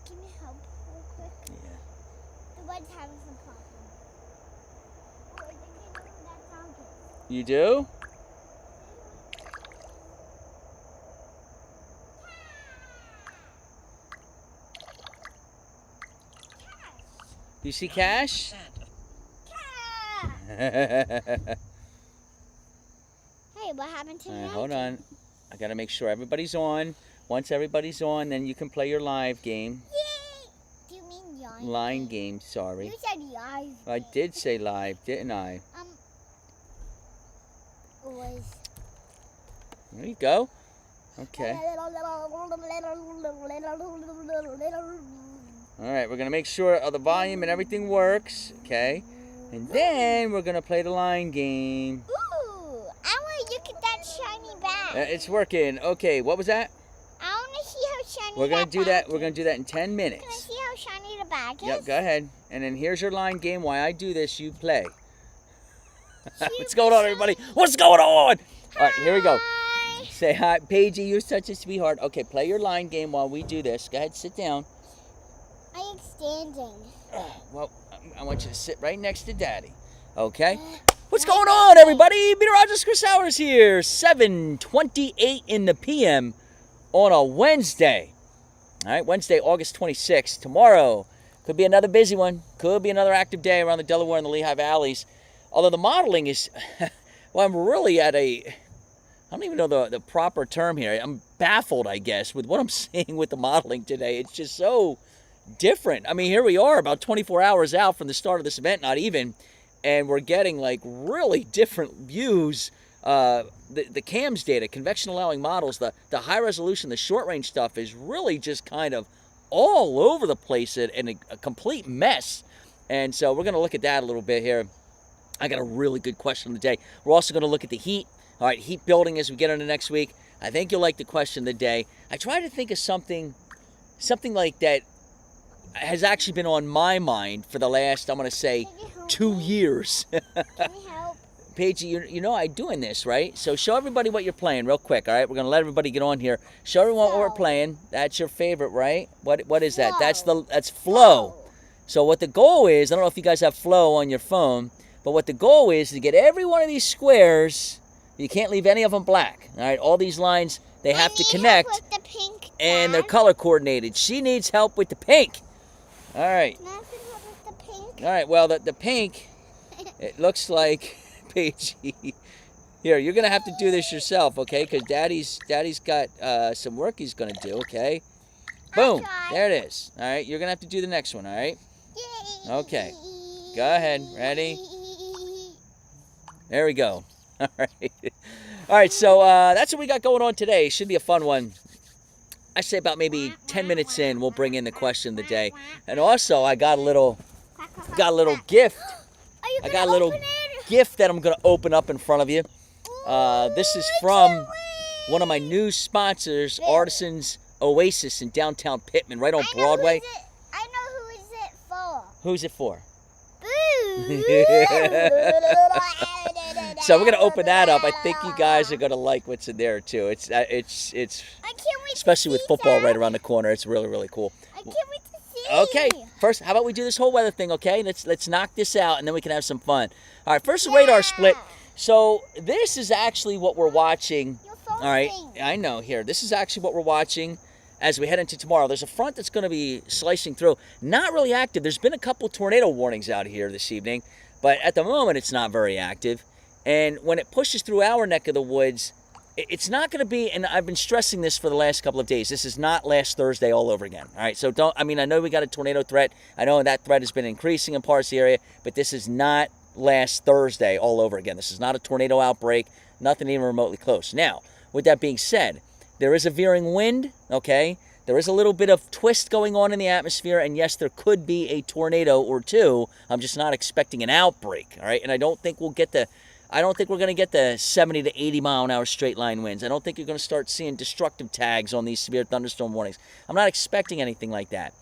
Can you help real quick? Yeah. The one's having some problems. Oh, I think I know who that dog is. You do? Do you see Cash? Cash! Alright, Hey, what happened to the hold monkey? on. I gotta make sure everybody's on. Once everybody's on, then you can play your live game. Yay! Do you mean live? Line game, sorry. You said live. I did say live, didn't I? It was. There you go. Okay. Alright, we're going to make sure the volume and everything works. Okay. And then we're going to play the line game. Ooh! I want to look at that shiny bag. It's working. Okay, what was that? I want to see how shiny We're going that to do that. bag We're going to do that in 10 Can I minutes. see how shiny the bag is? Yep, go ahead. And then here's your line game. While I do this, you play. What's going on, everybody? What's going on? All right, here we go. Hi. Say hi. Paigey, you're such a sweetheart. Okay, play your line game while we do this. Go ahead, sit down. I am standing. Well, I want you to sit right next to Daddy. Okay? What's going on, everybody? Meteorologist Chris Howard here. 7:28 in the p.m. on a Wednesday. All right, Wednesday, August 26th. Tomorrow could be another busy one. Could be another active day around the Delaware and the Lehigh Valleys. Although the modeling is, well, I'm really at a, I don't even know the proper term here. I'm baffled, I guess, with what I'm seeing with the modeling today. It's just so different. I mean, here we are about 24 hours out from the start of this event, not even, and we're getting like really different views. The CAMS data, convection allowing models, the high resolution, the short range stuff is really just kind of all over the place and a complete mess. And so we're going to look at that a little bit here. I got a really good question of the day. We're also going to look at the heat. All right, heat building as we get into next week. I think you'll like the question of the day. I try to think of something like that has actually been on my mind for the last, I'm going to say, 2 years. Can you help? Paige, you know I'm doing this, right? So show everybody what you're playing real quick, all right? We're going to let everybody get on here. Show everyone what we're playing. That's your favorite, right? What is that? That's Flow. So what the goal is, I don't know if you guys have Flow on your phone, but what the goal is to get every one of these squares, you can't leave any of them black, all right? All these lines, they have to connect, With the pink and they're bag. color coordinated. She needs help with the pink. All right. Can I have some help with the pink? All right, well, the pink, it looks like, Paige, here, you're going to have to do this yourself, okay? Because Daddy's got some work he's going to do, okay? Boom. try. There it is. All right, you're going to have to do the next one, all right? Yay. Okay. Go ahead. Ready? There we go. All right. All right, so that's what we got going on today. Should be a fun one. I say about maybe 10 minutes in, we'll bring in the question of the day. And also, I got a little gift. Are you I gonna got a little open it? gift that I'm going to open up in front of you. This is from one of my new sponsors, Artisans Oasis in downtown Pittman, right on Broadway. I know who is it for. Who's it for? Boo. So we're going to open that up. I think you guys are going to like what's in there, too. It's I can't wait especially to with see football that. right around the corner. It's really, really cool. I can't wait to see. Okay, first, how about we do this whole weather thing, okay? Let's knock this out, and then we can have some fun. All right, first the radar split. So this is actually what we're watching. Your phone All right, rings. I know here. This is actually what we're watching as we head into tomorrow. There's a front that's going to be slicing through. Not really active. There's been a couple tornado warnings out here this evening, but at the moment it's not very active. And when it pushes through our neck of the woods, it's not going to be, and I've been stressing this for the last couple of days, this is not last Thursday all over again. All right, so I know we got a tornado threat. I know that threat has been increasing in parts of the area, but this is not last Thursday all over again. This is not a tornado outbreak, nothing even remotely close. Now, with that being said, there is a veering wind, okay? There is a little bit of twist going on in the atmosphere, and yes, there could be a tornado or two. I'm just not expecting an outbreak, all right? And I don't think we're going to get the 70 to 80 mile an hour straight line winds. I don't think you're going to start seeing destructive tags on these severe thunderstorm warnings. I'm not expecting anything like that.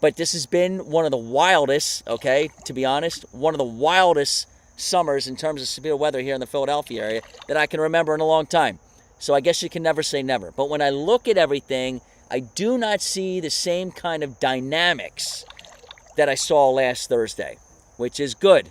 But this has been one of the wildest, okay, to be honest, one of the wildest summers in terms of severe weather here in the Philadelphia area that I can remember in a long time. So I guess you can never say never. But when I look at everything, I do not see the same kind of dynamics that I saw last Thursday, which is good.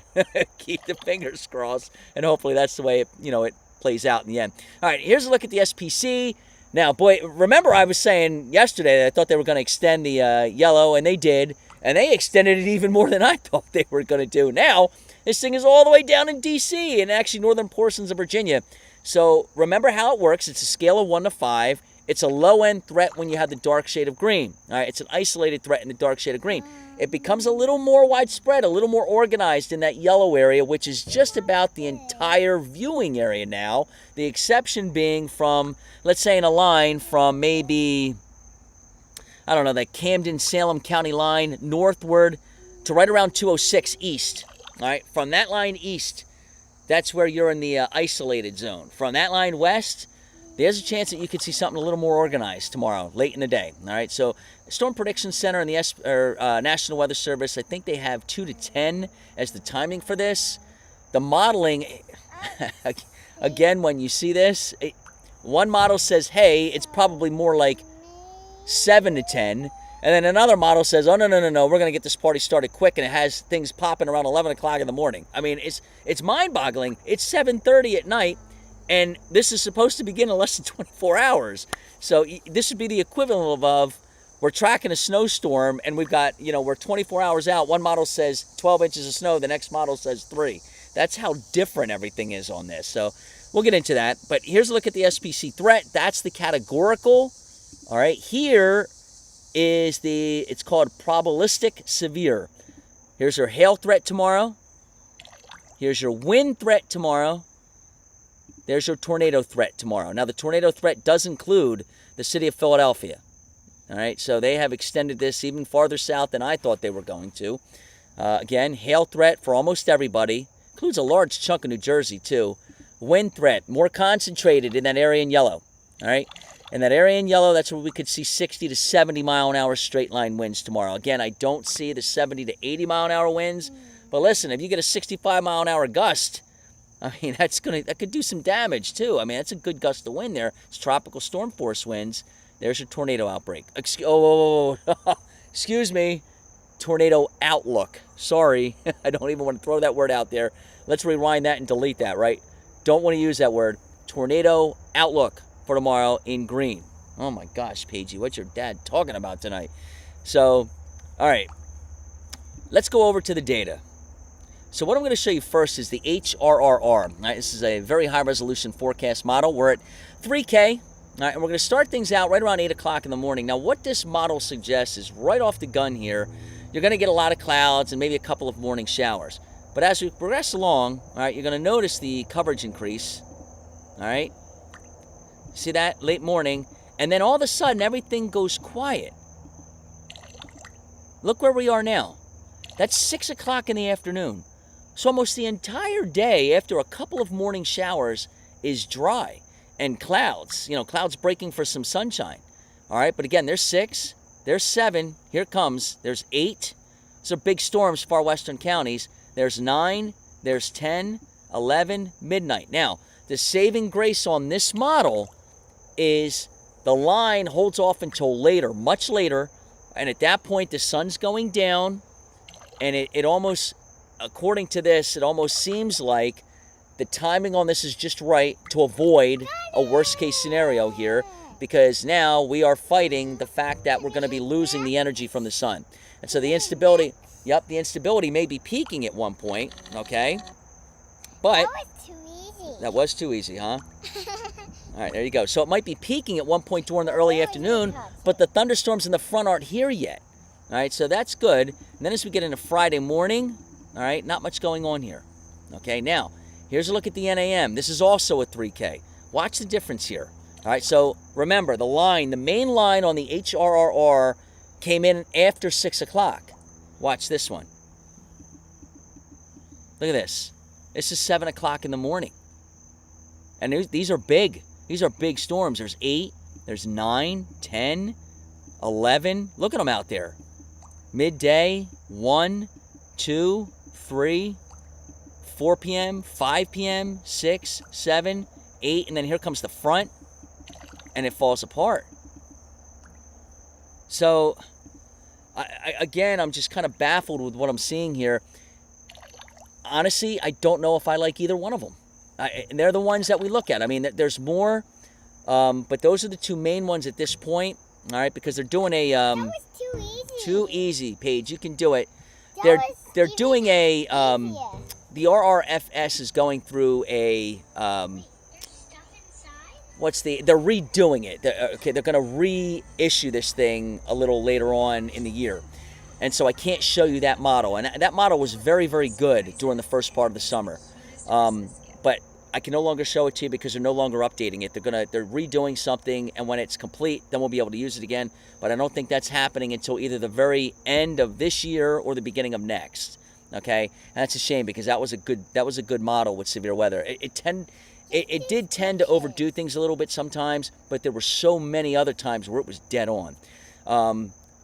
Keep the fingers crossed, and hopefully that's the way it plays out in the end. All right, here's a look at the SPC. Now, boy, remember I was saying yesterday that I thought they were going to extend the yellow, and they did, and they extended it even more than I thought they were going to do. Now, this thing is all the way down in D.C. and actually northern portions of Virginia. So remember how it works. It's a scale of 1 to 5. It's a low-end threat when you have the dark shade of green. All right, it's an isolated threat in the dark shade of green. It becomes a little more widespread, a little more organized in that yellow area, which is just about the entire viewing area now. The exception being from, let's say in a line from maybe, I don't know, the Camden-Salem County line northward to right around 206 east. All right, from that line east, that's where you're in the isolated zone. From that line west, there's a chance that you could see something a little more organized tomorrow, late in the day. All right, so Storm Prediction Center and the National Weather Service, I think they have 2 to 10 as the timing for this. The modeling, again, when you see this, one model says, hey, it's probably more like 7 to 10. And then another model says, oh, no, we're going to get this party started quick, and it has things popping around 11 o'clock in the morning. I mean, it's mind-boggling. It's 7:30 at night, and this is supposed to begin in less than 24 hours. So this would be the equivalent of we're tracking a snowstorm, and we've got, we're 24 hours out. One model says 12 inches of snow. The next model says 3. That's how different everything is on this. So we'll get into that. But here's a look at the SPC threat. That's the categorical. All right, here is it's called probabilistic severe. Here's your hail threat tomorrow. Here's your wind threat tomorrow. There's your tornado threat tomorrow. Now, the tornado threat does include the city of Philadelphia. All right, so they have extended this even farther south than I thought they were going to. Again, hail threat for almost everybody. Includes a large chunk of New Jersey, too. Wind threat, more concentrated in that area in yellow. All right, in that area in yellow, that's where we could see 60 to 70 mile an hour straight line winds tomorrow. Again, I don't see the 70 to 80 mile an hour winds. But listen, if you get a 65 mile an hour gust, I mean, that could do some damage, too. I mean, that's a good gust of wind there. It's tropical storm force winds. There's your tornado outbreak. Excuse me. Tornado outlook. Sorry. I don't even want to throw that word out there. Let's rewind that and delete that, right? Don't want to use that word. Tornado outlook for tomorrow in green. Oh, my gosh, Paigey. What's your dad talking about tonight? So, all right. Let's go over to the data. So what I'm going to show you first is the HRRR. Right, this is a very high-resolution forecast model. We're at 3K. All right, and we're going to start things out right around 8 o'clock in the morning. Now, what this model suggests is right off the gun here, you're going to get a lot of clouds and maybe a couple of morning showers. But as we progress along, all right, you're going to notice the coverage increase. All right? See that? Late morning. And then all of a sudden, everything goes quiet. Look where we are now. That's 6 o'clock in the afternoon. So almost the entire day after a couple of morning showers is dry. And clouds, clouds breaking for some sunshine. All right, but again, there's 6, there's 7, here it comes, there's 8. These are big storms, far western counties. There's 9, there's 10, 11, midnight. Now, the saving grace on this model is the line holds off until later, much later, and at that point, the sun's going down, and it almost, according to this, it almost seems like the timing on this is just right to avoid a worst-case scenario here, because now we are fighting the fact that we're going to be losing the energy from the sun. And so the instability, the instability may be peaking at one point, okay? But that was too easy. That was too easy, huh? All right, there you go. So it might be peaking at one point during the early afternoon, but the thunderstorms in the front aren't here yet. All right, so that's good. And then as we get into Friday morning, all right, not much going on here. Okay, now, here's a look at the NAM. This is also a 3K. Watch the difference here. All right, so remember, the main line on the HRRR came in after 6 o'clock. Watch this one. Look at this. This is 7 o'clock in the morning. And these are big. These are big storms. There's 8, there's 9, 10, 11. Look at them out there. Midday, 1, 2, 3, 4 p.m., 5 p.m., 6, 7, 8, and then here comes the front, and it falls apart. So, again, I'm just kind of baffled with what I'm seeing here. Honestly, I don't know if I like either one of them. And they're the ones that we look at. I mean, there's more, but those are the two main ones at this point. All right, because they're doing a That was too easy. too easy, Paige. You can do it. That They're was they're even doing a easier. the RRFS is going through a There's stuff inside? they're redoing it. They're going to reissue this thing a little later on in the year. And so I can't show you that model. And that model was very, very good during the first part of the summer. But I can no longer show it to you because they're no longer updating it. They're redoing something, and when it's complete, then we'll be able to use it again. But I don't think that's happening until either the very end of this year or the beginning of next. Okay? And that's a shame because that was a good model with severe weather. It did tend to overdo things a little bit sometimes, but there were so many other times where it was dead on.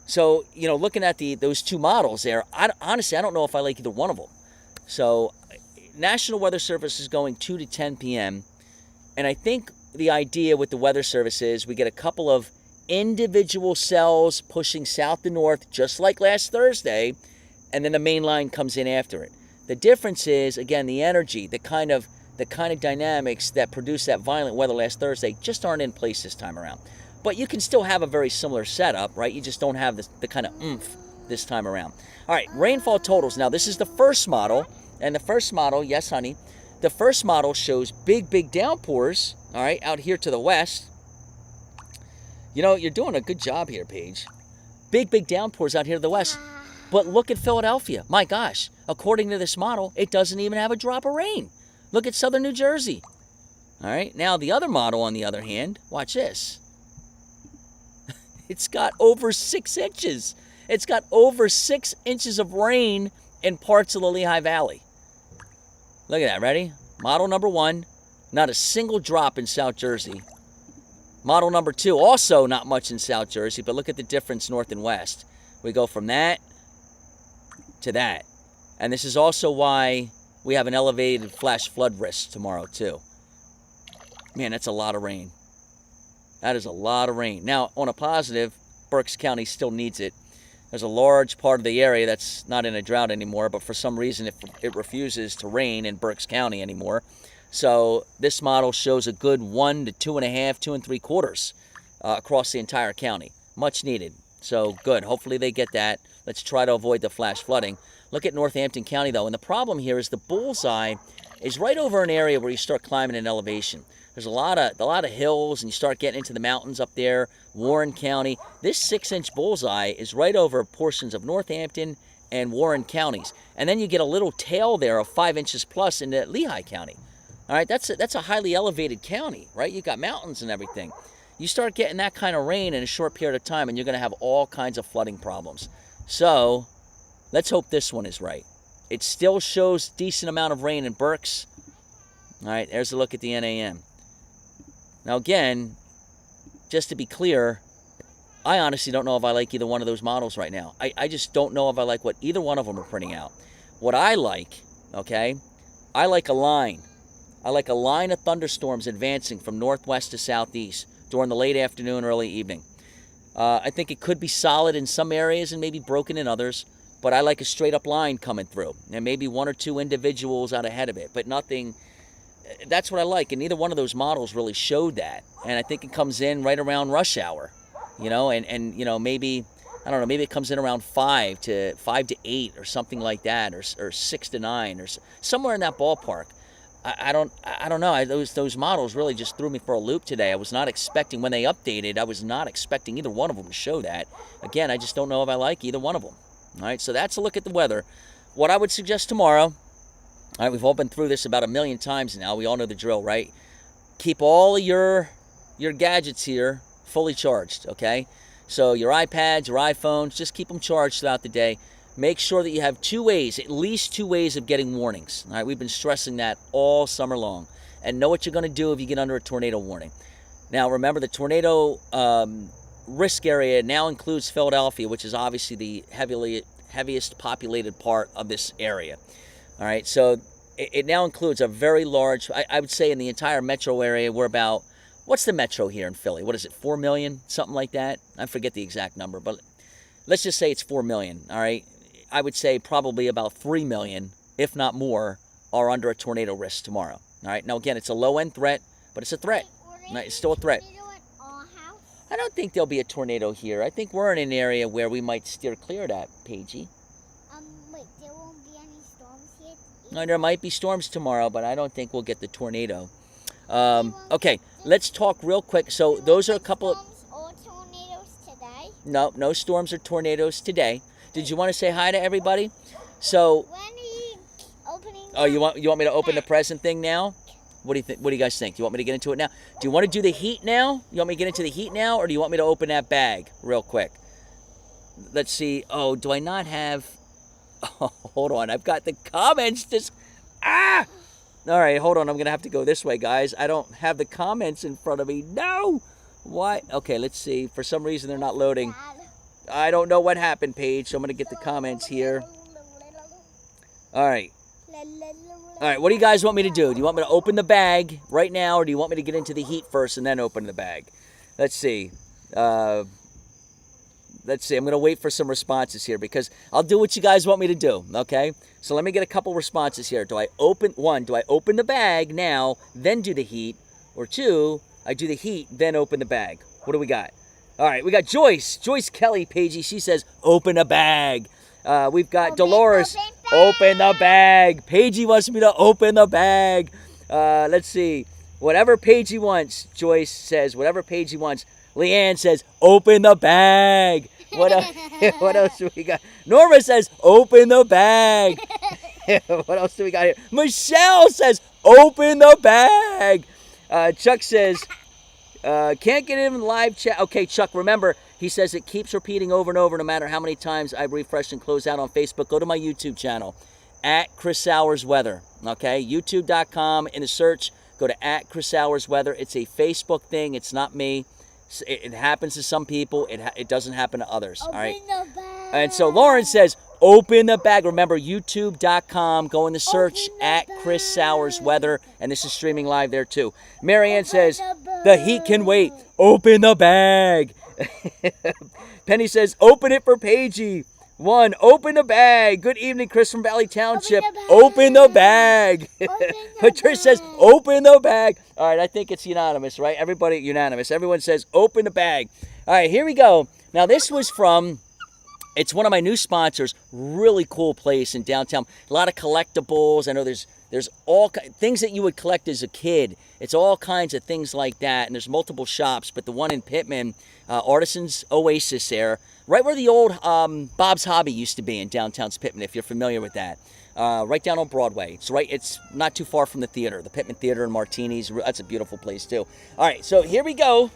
So, looking at those two models there, honestly, I don't know if I like either one of them. So, National Weather Service is going 2 to 10 p.m., and I think the idea with the Weather Service is we get a couple of individual cells pushing south to north, just like last Thursday, and then the main line comes in after it. The difference is, again, the energy, the kind of dynamics that produced that violent weather last Thursday just aren't in place this time around. But you can still have a very similar setup, right? You just don't have the kind of oomph this time around. All right, rainfall totals. Now, this is the first model. And the first model, yes, honey, the first model shows big, big downpours, all right, out here to the west. You're doing a good job here, Paige. Big, big downpours out here to the west. But look at Philadelphia. My gosh, according to this model, it doesn't even have a drop of rain. Look at southern New Jersey. All right, now the other model, on the other hand, watch this. It's got over 6 inches. It's got over 6 inches of rain in parts of the Lehigh Valley. Look at that, ready? Model number 1, not a single drop in South Jersey. Model number 2, also not much in South Jersey, but look at the difference north and west. We go from that to that. And this is also why we have an elevated flash flood risk tomorrow, too. Man, that's a lot of rain. That is a lot of rain. Now, on a positive, Berks County still needs it. There's a large part of the area that's not in a drought anymore, but for some reason it refuses to rain in Berks County anymore. So this model shows a good 1 to 2.5, 2 3/4 across the entire county. Much needed. So good. Hopefully they get that. Let's try to avoid the flash flooding. Look at Northampton County, though, and the problem here is the bullseye is right over an area where you start climbing in elevation. There's a lot of hills, and you start getting into the mountains up there. Warren County. This 6-inch bullseye is right over portions of Northampton and Warren counties, and then you get a little tail there of 5 inches plus into Lehigh County. All right, that's a highly elevated county, right? You got mountains and everything. You start getting that kind of rain in a short period of time, and you're going to have all kinds of flooding problems. So let's hope this one is right. It still shows decent amount of rain in Berks. All right, there's a look at the NAM. Now, again, just to be clear, I honestly don't know if I like either one of those models right now. I just don't know if I like what either one of them are printing out. What I like, okay, I like a line. I like a line of thunderstorms advancing from northwest to southeast during the late afternoon, early evening. I think it could be solid in some areas and maybe broken in others, but I like a straight-up line coming through, and maybe 1 or 2 individuals out ahead of it, but nothing. That's what I like, and neither one of those models really showed that. And I think it comes in right around rush hour, and maybe, I don't know, maybe it comes in around 5 to 8 or something like that, or 6 to 9 or somewhere in that ballpark. I don't know. Those models really just threw me for a loop today. I was not expecting, when they updated, I was not expecting either one of them to show that. Again, I just don't know if I like either one of them. All right, so that's a look at the weather. What I would suggest tomorrow. All right, we've all been through this about 1,000,000 times now. We all know the drill, right? Keep all of your gadgets here fully charged, okay? So your iPads, your iPhones, just keep them charged throughout the day. Make sure that you have 2 ways, at least 2 ways of getting warnings. All right, we've been stressing that all summer long. And know what you're going to do if you get under a tornado warning. Now, remember, the tornado risk area now includes Philadelphia, which is obviously the heaviest populated part of this area. All right, so it now includes a very large, I would say in the entire metro area, we're about what's the metro here in Philly? What is it, 4 million? Something like that? I forget the exact number, but let's just say it's 4 million, all right? I would say probably about 3 million, if not more, are under a tornado risk tomorrow. All right. Now, again, it's a low-end threat, but it's a threat. Right? It's still a threat. I don't think there'll be a tornado here. I think we're in an area where we might steer clear of that, Paigey. Wait, there won't be any storms here? No, there might be storms tomorrow, but I don't think we'll get the tornado. Okay, let's talk real quick. So those are a couple of... Storms or tornadoes today? No storms or tornadoes today. Did you want to say hi to everybody? So... When are you opening? Oh, you want me to open the present thing now? What do you think? What do you guys think? Do you want me to get into it now? Do you want to do the heat now? You want me to get into the heat now, or do you want me to open that bag real quick? Let's see. Oh, do I not have... Oh, hold on. I've got the comments. All right, hold on. I'm going to have to go this way, guys. I don't have the comments in front of me. No! Why? Okay, let's see. For some reason, they're not loading. I don't know what happened, Paige, so I'm going to get the comments here. All right. All right, what do you guys want me to do? Do you want me to open the bag right now, or do you want me to get into the heat first and then open the bag? Let's see. I'm going to wait for some responses here because I'll do what you guys want me to do, okay? So let me get a couple responses here. Do I open the bag now, then do the heat? Or two, I do the heat, then open the bag? What do we got? All right, we got Joyce Kelly, Paigey. She says, open a bag. We've got Dolores, open the bag. Paigey wants me to open the bag. Let's see. Whatever Paigey wants, Joyce says. Whatever Paigey wants. Leanne says, open the bag. What else do we got? Norma says, open the bag. What else do we got here? Michelle says, open the bag. Chuck says, can't get in live chat. Okay, Chuck, remember, he says it keeps repeating over and over no matter how many times I refresh and close out on Facebook. Go to my YouTube channel, at Chris Sowers Weather. Okay, youtube.com. In the search, go to at Chris Sowers Weather. It's a Facebook thing. It's not me. It happens to some people. It doesn't happen to others. All right. Open the bag. And so Lauren says, open the bag. Remember, youtube.com. Go in the search at Chris Sowers Weather. And this is streaming live there too. Marianne says, the heat can wait. Open the bag. Penny says, open it for Paigey. One, open the bag. Good evening, Chris from Valley Township. Open the bag. Patricia says, open the bag. All right, I think it's unanimous, right? Everybody unanimous. Everyone says, open the bag. All right, here we go. Now, this was from, it's one of my new sponsors. Really cool place in downtown. A lot of collectibles. I know there's all things that you would collect as a kid. It's all kinds of things like that. And there's multiple shops, but the one in Pittman, Artisans Oasis there, right where the old Bob's Hobby used to be in downtown Pittman, if you're familiar with that. Right down on Broadway. It's not too far from the theater, the Pittman Theater and Martinis. That's a beautiful place too. All right, so here we go.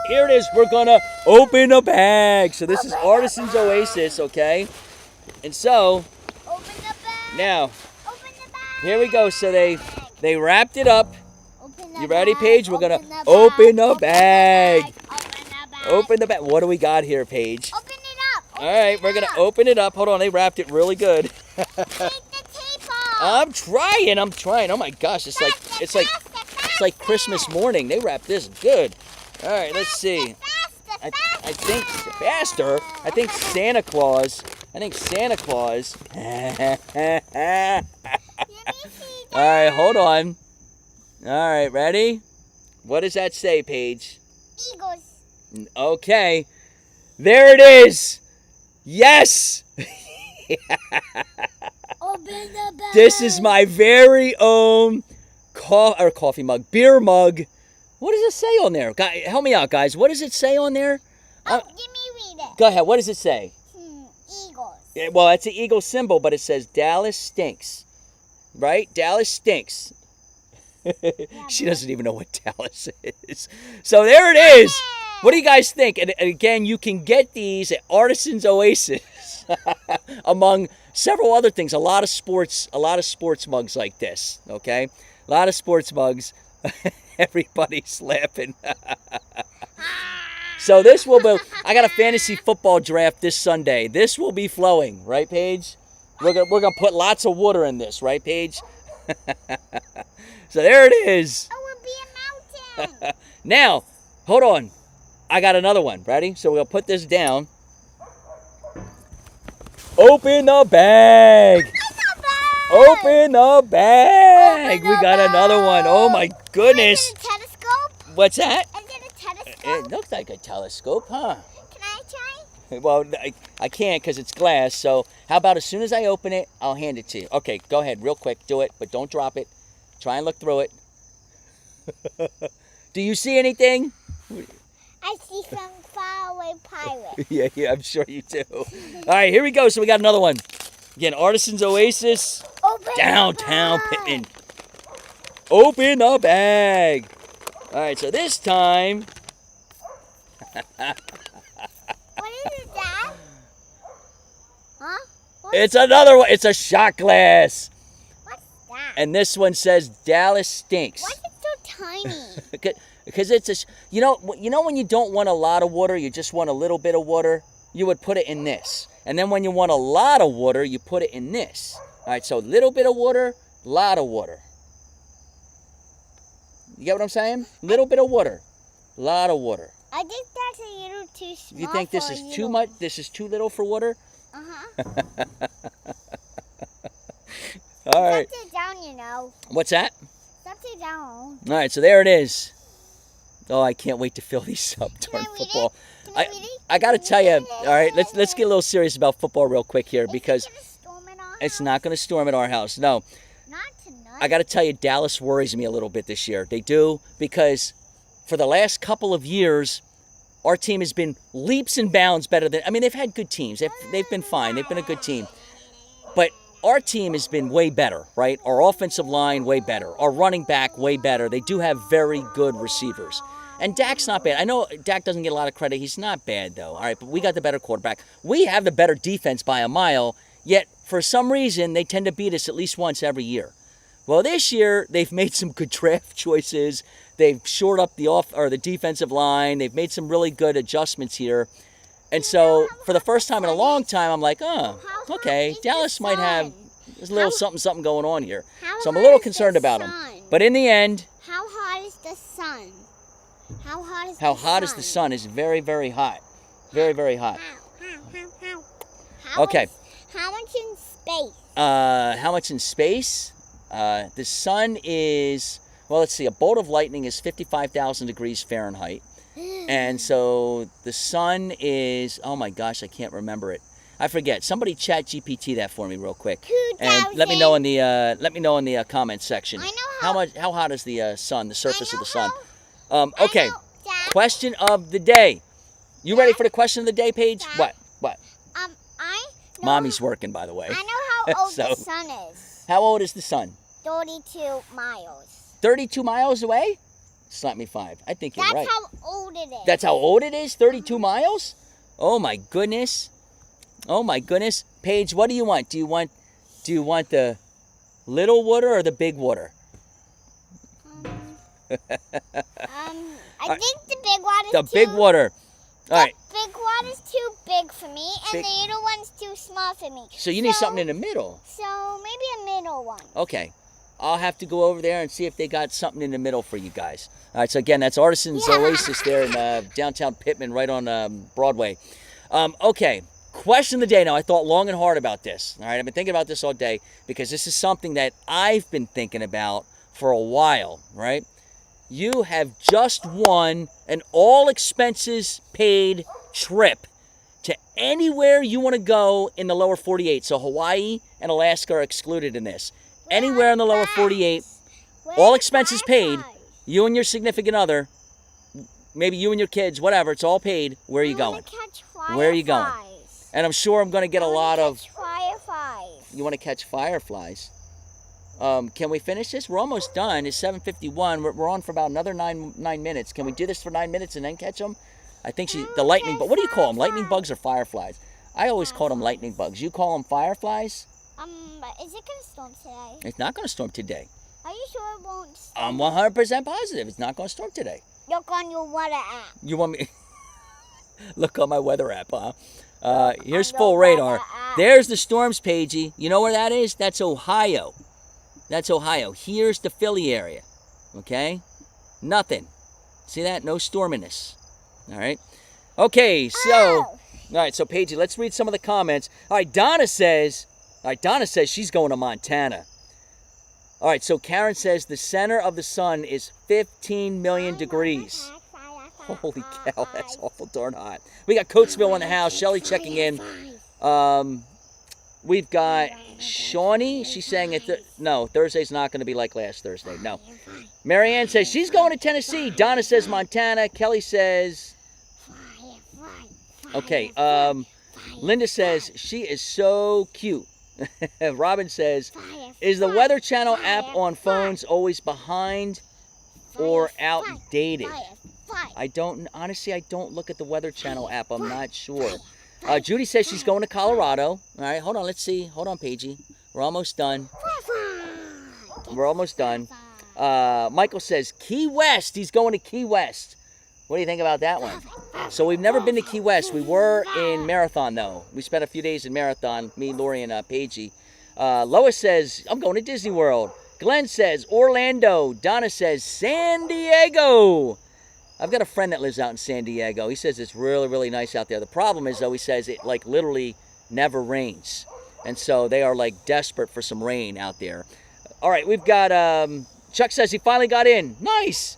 Here it is. We're going to open a bag. So this is Artisans Oasis, okay? And so, Open the bag. now, Open the bag. here we go. So they wrapped it up. Open the You ready, bag. Paige? We're going to the open the bag. bag. Open the bag. Open the bag. What do we got here, Paige? Open it up. All right, we're going to open it up. Hold on, they wrapped it really good. Take the tape off. I'm trying. Oh my gosh, it's like Christmas morning. They wrapped this good. All right, let's see. I think faster. I think Santa Claus. All right, hold on. All right, ready? What does that say, Paige? Eagles. Okay. There it is. Yes. Open the bag. This is my very own coffee mug, beer mug. What does it say on there? Help me out, guys. What does it say on there? Give me read it. Go ahead. What does it say? Eagles. Yeah, well, it's an eagle symbol, but it says Dallas stinks. Right? Dallas stinks. She doesn't even know what Dallas is. So there it is. What do you guys think? And again, you can get these at Artisans Oasis, among several other things. A lot of sports mugs like this. Okay, a lot of sports mugs. Everybody's laughing. So this will be. I got a fantasy football draft this Sunday. This will be flowing, right, Paige? We're gonna put lots of water in this, right, Paige? So there it is. Oh, it will be a mountain. Now, hold on. I got another one. Ready? So we'll put this down. Open the bag. Open the bag. We got another one. Oh my goodness. Is it a telescope? What's that? Is it a telescope? It looks like a telescope, huh? Can I try? Well, I can't because it's glass. So how about as soon as I open it, I'll hand it to you. Okay, go ahead real quick. Do it, but don't drop it. Try and look through it. Do you see anything? I see some faraway pirate. Yeah, I'm sure you do. All right, here we go. So we got another one. Again, Artisan's Oasis, Open downtown the bag. Pittman. Open the bag. All right, so this time, What is it, Dad? Huh? it's another one. It's a shot glass. What's that? And this one says Dallas stinks. Why is it so tiny? Because it's you know when you don't want a lot of water, you just want a little bit of water, you would put it in this. And then when you want a lot of water, you put it in this. All right, so little bit of water, lot of water. You get what I'm saying? Little bit of water, lot of water. I think that's a little too small. You think this for is a too little- much? This is too little for water? Uh-huh. All right. Set it down, you know. What's that? Set it down. All right, so there it is. Oh, I can't wait to fill these up during I read it? football. Can I read it? I got to tell you, all right, let's get a little serious about football real quick here because Is it gonna storm in our it's house? not going to storm at our house. No, Not tonight. I got to tell you, Dallas worries me a little bit this year. They do because for the last couple of years, our team has been leaps and bounds better than. I mean, they've had good teams. They've been fine. They've been a good team, but our team has been way better, right? Our offensive line way better. Our running back way better. They do have very good receivers. And Dak's not bad. I know Dak doesn't get a lot of credit. He's not bad, though. All right, but we got the better quarterback. We have the better defense by a mile, yet for some reason they tend to beat us at least once every year. Well, this year they've made some good draft choices. They've shored up the defensive line. They've made some really good adjustments here. And so for the first time in a long time, I'm like, oh, How okay, hot is Dallas the might have sun? there's a little How- something going on here. How So I'm a hot little is the concerned about them. sun? But in the end, How hot is the sun? How hot is how the hot is the sun is very, very hot. Very, very hot. How Okay. How much in space? How much in space? The sun is, well, let's see, a bolt of lightning is 55,000 degrees Fahrenheit. And so the sun is, oh my gosh, I can't remember it. I forget. Somebody chat GPT that for me real quick. 2,000. And let me know in the comment section. I know How hot is the sun, the surface of the sun? I Okay. know, Dad. Question of the day. You ready for the question of the day, Paige? Dad. What? I know. Mommy's working, by the way. I know how old So- the sun is. How old is the sun? 32 miles. 32 miles away? Slap me 5. I think you're That's right. how old it is. That's how old it is? 32 miles? Oh my goodness. Oh my goodness. Paige, what do you want? Do you want the little water or the big water? I think the big one is The too... big water. All right. The big one is too big for me, and Big- the little one's too small for me. So you need something in the middle. So maybe a middle one. Okay. I'll have to go over there and see if they got something in the middle for you guys. All right, so again, that's Artisan's Yeah. Oasis there in downtown Pittman, right on Broadway. Okay, question of the day. Now, I thought long and hard about this. All right, I've been thinking about this all day because this is something that I've been thinking about for a while, right? You have just won an all-expenses-paid trip to anywhere you want to go in the lower 48. So Hawaii and Alaska are excluded in this. Anywhere in the lower 48, all expenses paid. You and your significant other, maybe you and your kids, whatever, it's all paid. Where are you going? Where are you going? And I'm sure I'm going to get a lot of... fireflies. You want to catch fireflies? Can we finish this? We're almost done. It's 7:51. We're on for about another 9 minutes. Can we do this for 9 minutes and then catch them? I think the lightning... But what do you call them? Lightning bugs or fireflies? I always call them lightning bugs. You call them fireflies? Is it gonna storm today? It's not going to storm today. Are you sure it won't storm? I'm 100% positive it's not going to storm today. Look on your water app. You want me... Look on my weather app, huh? Here's on the full radar. weather app. There's the storms, Pagey. You know where that is? That's Ohio. That's Ohio. Here's the Philly area. Okay? Nothing. See that? No storminess. All right. Okay, so, all right, so Paigey, let's read some of the comments. All right, Donna says she's going to Montana. All right, so Karen says the center of the sun is 15 million degrees. Holy cow, that's awful darn hot. We got Coatesville in the house. Shelly checking in. We've got Shawnee. She's saying no, Thursday's not going to be like last Thursday. No. Marianne says she's going to Tennessee. Donna says Montana. Kelly says... Okay, Linda says she is so cute. Robin says, is the Weather Channel app on phones always behind or outdated? Honestly, I don't look at the Weather Channel app. I'm not sure. Judy says she's going to Colorado. All right, hold on, let's see. Hold on, Paigey. We're almost done. Michael says Key West. He's going to Key West. What do you think about that one? So we've never been to Key West. We were in Marathon, though. We spent a few days in Marathon, me, Lori, and Paigey. Lois says, I'm going to Disney World. Glenn says, Orlando. Donna says, San Diego. I've got a friend that lives out in San Diego. He says it's really, really nice out there. The problem is, though, he says it, like, literally never rains. And so they are, like, desperate for some rain out there. All right, we've got, Chuck says he finally got in. Nice.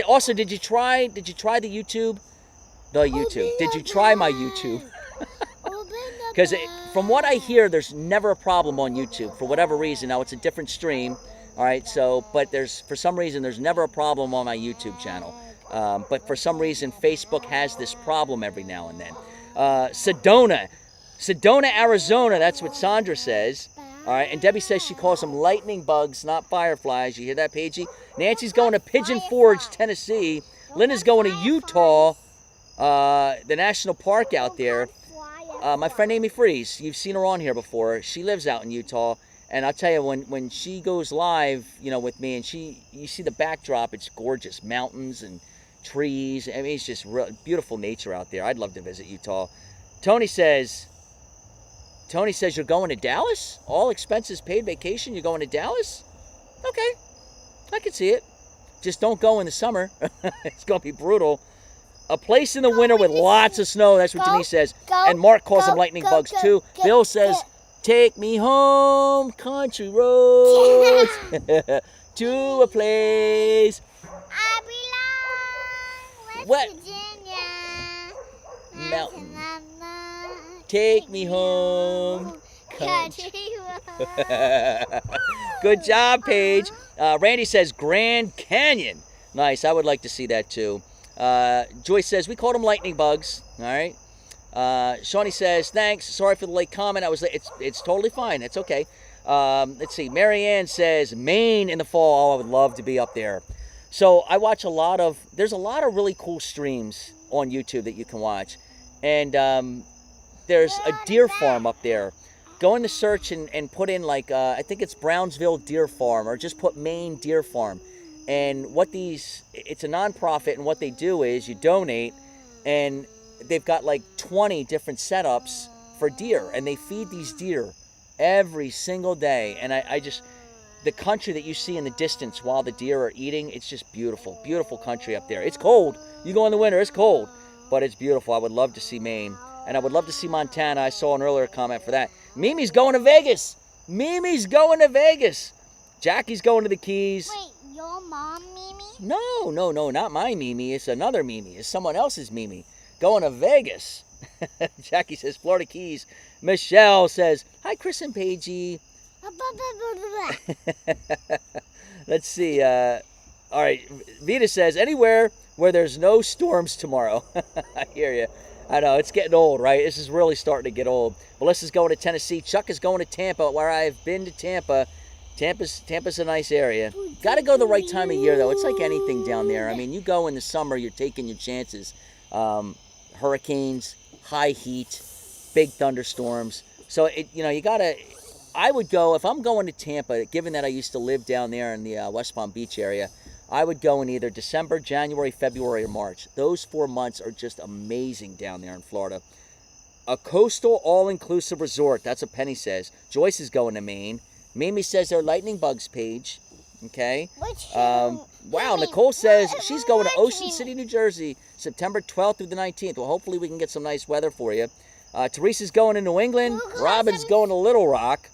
Also, did you try the YouTube? Did you try my YouTube? Because from what I hear, there's never a problem on YouTube for whatever reason. Now, it's a different stream, all right? So, but for some reason, there's never a problem on my YouTube channel. But for some reason, Facebook has this problem every now and then. Sedona, Arizona, that's what Sandra says. All right, and Debbie says she calls them lightning bugs, not fireflies. You hear that, Paigey? Nancy's going to Pigeon Forge, Tennessee. Linda's going to Utah, the national park out there. My friend Amy Freeze, you've seen her on here before. She lives out in Utah, and I'll tell you, when she goes live, with me, and you see the backdrop, it's gorgeous, mountains and trees. I mean, it's just beautiful nature out there. I'd love to visit Utah. Tony says you're going to Dallas? All expenses paid vacation, you're going to Dallas? Okay, I can see it. Just don't go in the summer. It's going to be brutal. A place in the winter with lots of snow, that's what Denise says. And Mark calls them lightning bugs too. Bill says, take me home, country roads, to a place. I belong West Virginia. Mountain. Take me home, country. Good job, Paige. Randy says Grand Canyon. Nice. I would like to see that too. Joyce says we called them lightning bugs. All right. Shawnee says thanks. Sorry for the late comment. It's totally fine. It's okay. Let's see. Marianne says Maine in the fall. Oh, I would love to be up there. So I watch there's a lot of really cool streams on YouTube that you can watch, and there's a deer farm up there. Go in the search and put in I think it's Brownsville Deer Farm, or just put Maine Deer Farm. And it's a nonprofit, and what they do is you donate, and they've got 20 different setups for deer, and they feed these deer every single day. And the country that you see in the distance while the deer are eating, it's just beautiful, beautiful country up there. It's cold. You go in the winter, it's cold, but it's beautiful. I would love to see Maine. And I would love to see Montana. I saw an earlier comment for that. Mimi's going to Vegas. Jackie's going to the Keys. Wait, your mom, Mimi? No, not my Mimi. It's another Mimi. It's someone else's Mimi. Going to Vegas. Jackie says Florida Keys. Michelle says, hi, Chris and Paigey. Let's see. All right. Vita says, anywhere where there's no storms tomorrow. I hear you. I know, it's getting old, right? This is really starting to get old. Melissa's going to Tennessee. Chuck is going to Tampa, where I've been to Tampa. Tampa's a nice area. Got to go the right time of year, though. It's like anything down there. I mean, you go in the summer, you're taking your chances. Hurricanes, high heat, big thunderstorms. So, you got to... I would go, if I'm going to Tampa, given that I used to live down there in the West Palm Beach area, I would go in either December, January, February, or March. Those 4 months are just amazing down there in Florida. A coastal all-inclusive resort. That's what Penny says. Joyce is going to Maine. Mimi says they're lightning bugs, Paige. Okay. Which Wow, Nicole says she's going to Ocean City, New Jersey, September 12th through the 19th. Well, hopefully we can get some nice weather for you. Teresa's going to New England. Robin's going to Little Rock.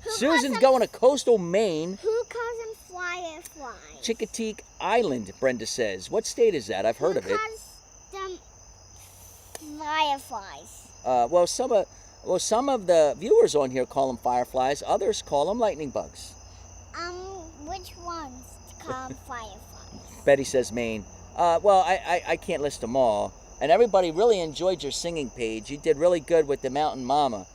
Susan's going to coastal Maine. Who calls them fireflies? Chincoteague Island, Brenda says. What state is that? I've heard of it. Who calls them fireflies? Well, some of the viewers on here call them fireflies. Others call them lightning bugs. Which ones call them fireflies? Betty says Maine. Well, I can't list them all. And everybody really enjoyed your singing, Paige. You did really good with the Mountain Mama.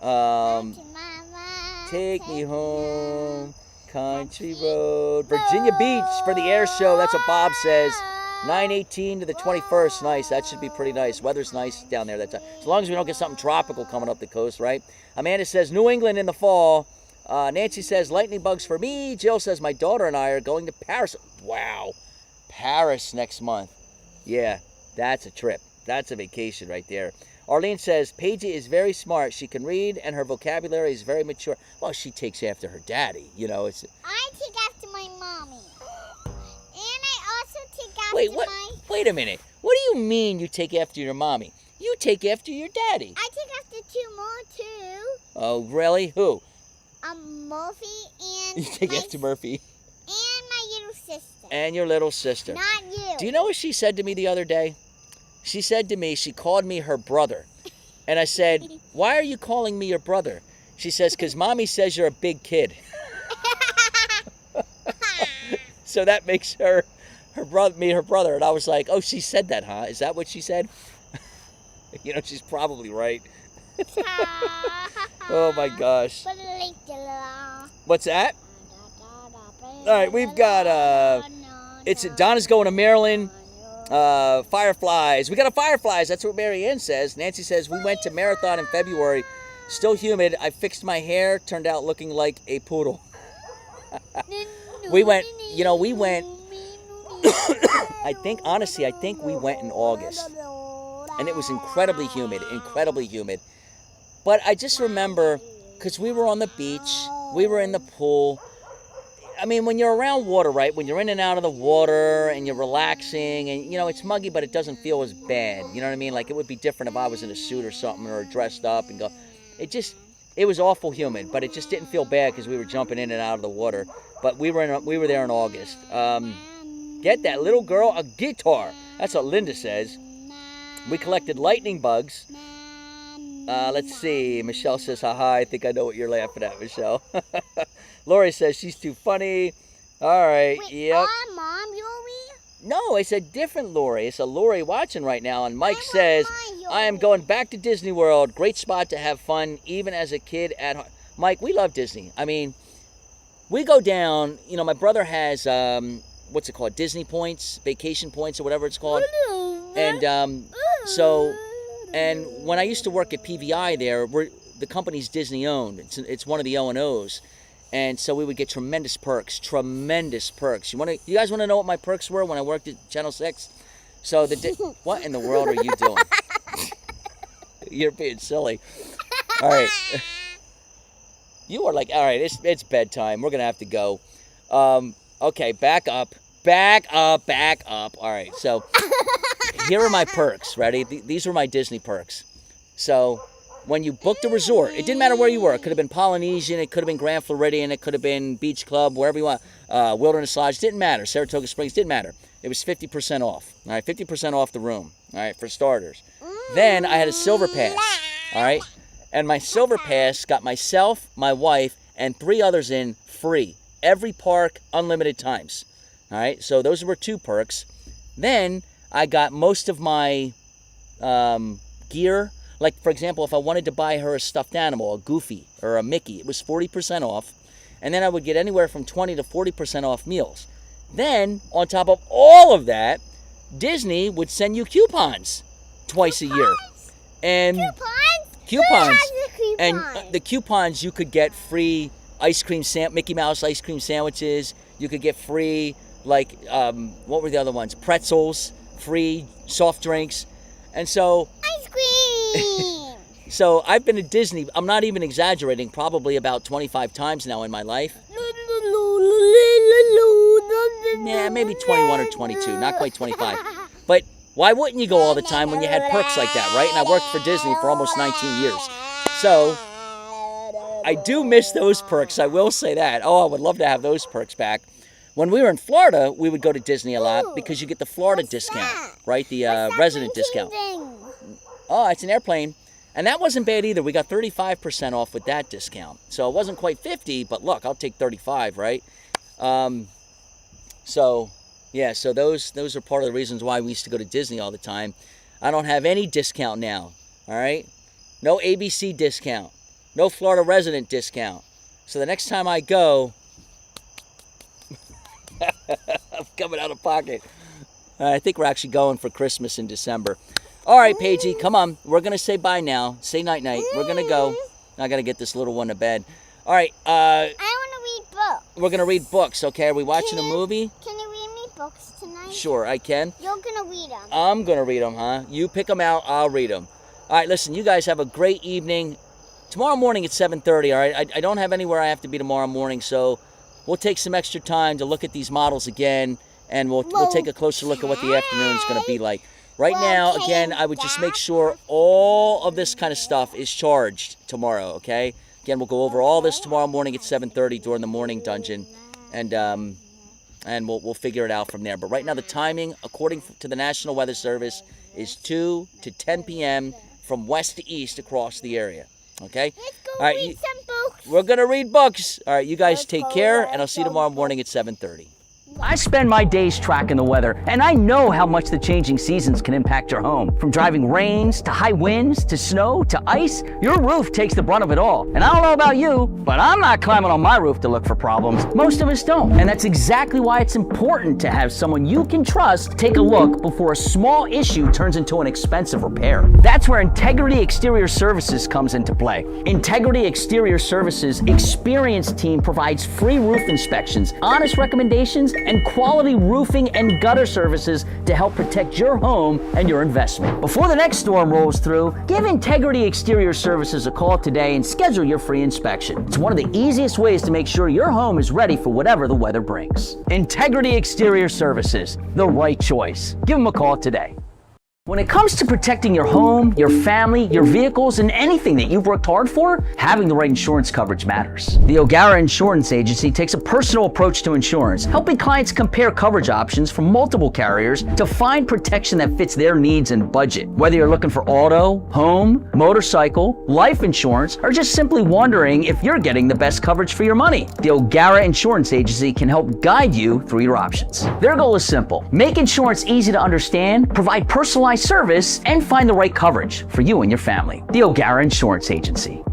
Mountain Mama, Take me home, country road. Virginia Beach for the air show. That's what Bob says. 9/18 to the 21st. Nice. That should be pretty nice. Weather's nice down there. As long as we don't get something tropical coming up the coast, right? Amanda says New England in the fall. Nancy says lightning bugs for me. Jill says my daughter and I are going to Paris. Wow. Paris next month. Yeah, that's a trip. That's a vacation right there. Arlene says Paige is very smart. She can read and her vocabulary is very mature. Well, she takes after her daddy. You know, it's. I take after my mommy. And I also take after Wait a minute. What do you mean you take after your mommy? You take after your daddy. I take after two more too. Oh, really? Who? Murphy and You take after Murphy. And my little sister. And your little sister. Not you. Do you know what she said to me the other day? She said to me, she called me her brother. And I said, why are you calling me your brother? She says, because Mommy says you're a big kid. So that makes her brother. And I was like, oh, she said that, huh? Is that what she said? You know, she's probably right. Oh, my gosh. What's that? All right, we've got, Donna's going to Maryland. Fireflies. We got a fireflies. That's what Mary Ann says. Nancy says, we went to Marathon in February. Still humid. I fixed my hair. Turned out looking like a poodle. We went. I think we went in August. And it was incredibly humid. But I just remember, because we were on the beach. We were in the pool. I mean, when you're around water, right? When you're in and out of the water and you're relaxing and, you know, it's muggy, but it doesn't feel as bad. You know what I mean? Like, it would be different if I was in a suit or something or dressed up and go. It was awful humid, but it just didn't feel bad because we were jumping in and out of the water. But we were there in August. Get that little girl a guitar. That's what Linda says. We collected lightning bugs. Let's see. Michelle says, haha, I think I know what you're laughing at, Michelle. Lori says she's too funny. All right. Wait, yep. Mom, Lori? No, it's a different Lori. It's a Lori watching right now. And Mike says, I am going back to Disney World. Great spot to have fun, even as a kid at home. Mike, we love Disney. I mean, we go down. You know, my brother has, what's it called? Disney points, vacation points, or whatever it's called. And and when I used to work at PVI there, the company's Disney owned. It's one of the O&Os. And so we would get tremendous perks. You guys want to know what my perks were when I worked at Channel 6? So what in the world are you doing? You're being silly. All right. You are like, all right, it's bedtime. We're going to have to go. Okay, back up. All right, so here are my perks. Ready? These were my Disney perks. So when you booked a resort, it didn't matter where you were. It could have been Polynesian, it could have been Grand Floridian, it could have been Beach Club, wherever you want. Wilderness Lodge, didn't matter. Saratoga Springs, didn't matter. It was 50% off. All right, 50% off the room. All right, for starters. Then I had a silver pass. All right, and my silver pass got myself, my wife, and 3 others in free. Every park, unlimited times. All right, so those were 2 perks. Then I got most of my gear. Like, for example, if I wanted to buy her a stuffed animal, a Goofy or a Mickey, it was 40% off. And then I would get anywhere from 20 to 40% off meals. Then, on top of all of that, Disney would send you coupons twice a year. And coupons. And the coupons, you could get free Mickey Mouse ice cream sandwiches. You could get free, like, what were the other ones? Pretzels, free soft drinks. And so, ice cream. So I've been to Disney, I'm not even exaggerating, probably about 25 times now in my life. Yeah, maybe 21 or 22, not quite 25. But why wouldn't you go all the time when you had perks like that, right? And I worked for Disney for almost 19 years. So I do miss those perks, I will say that. Oh, I would love to have those perks back. When we were in Florida, we would go to Disney a lot because you get the Florida discount, right? The resident discount. Oh, it's an airplane. And that wasn't bad either. We got 35% off with that discount. So it wasn't quite 50, but look, I'll take 35, right? So those are part of the reasons why we used to go to Disney all the time. I don't have any discount now, all right? No ABC discount. No Florida resident discount. So the next time I go, I'm coming out of pocket. I think we're actually going for Christmas in December. All right, Paigey, come on. We're going to say bye now. Say night-night. We're going to go. I got to get this little one to bed. All right. I want to read books. We're going to read books, okay? Are we watching a movie? Can you read me books tonight? Sure, I can. You're going to read them. I'm going to read them, huh? You pick them out. I'll read them. All right, listen, you guys have a great evening. Tomorrow morning at 7:30, all right? I don't have anywhere I have to be tomorrow morning, so we'll take some extra time to look at these models again, and we'll take a closer look at what the afternoon's going to be like. Right now, again, I would just make sure all of this kind of stuff is charged tomorrow, okay? Again, we'll go over all this tomorrow morning at 7:30 during the morning dungeon, and we'll figure it out from there. But right now, the timing, according to the National Weather Service, is 2 to 10 p.m. from west to east across the area, okay? Let's go all right, read some books. We're going to read books. All right, you guys take care, and I'll see you tomorrow morning at 7:30. I spend my days tracking the weather, and I know how much the changing seasons can impact your home. From driving rains, to high winds, to snow, to ice, your roof takes the brunt of it all. And I don't know about you, but I'm not climbing on my roof to look for problems. Most of us don't. And that's exactly why it's important to have someone you can trust take a look before a small issue turns into an expensive repair. That's where Integrity Exterior Services comes into play. Integrity Exterior Services' experienced team provides free roof inspections, honest recommendations, and quality roofing and gutter services to help protect your home and your investment. Before the next storm rolls through, give Integrity Exterior Services a call today and schedule your free inspection. It's one of the easiest ways to make sure your home is ready for whatever the weather brings. Integrity Exterior Services, the right choice. Give them a call today. When it comes to protecting your home, your family, your vehicles, and anything that you've worked hard for, having the right insurance coverage matters. The O'Gara Insurance Agency takes a personal approach to insurance, helping clients compare coverage options from multiple carriers to find protection that fits their needs and budget. Whether you're looking for auto, home, motorcycle, life insurance, or just simply wondering if you're getting the best coverage for your money, the O'Gara Insurance Agency can help guide you through your options. Their goal is simple: make insurance easy to understand, provide personalized service, and find the right coverage for you and your family. The O'Gara Insurance Agency.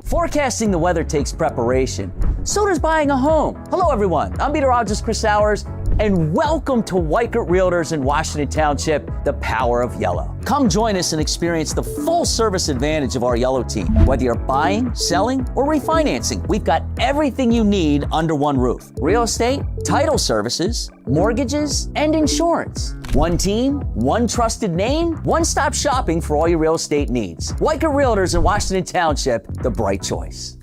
Forecasting the weather takes preparation. So does buying a home. Hello, everyone. I'm meteorologist Chris Sowers, and welcome to Weichert Realtors in Washington Township, the power of yellow. Come join us and experience the full service advantage of our yellow team. Whether you're buying, selling, or refinancing, we've got everything you need under one roof. Real estate, title services, mortgages, and insurance. One team, one trusted name, one-stop shopping for all your real estate needs. Weichert Realtors in Washington Township, the bright choice.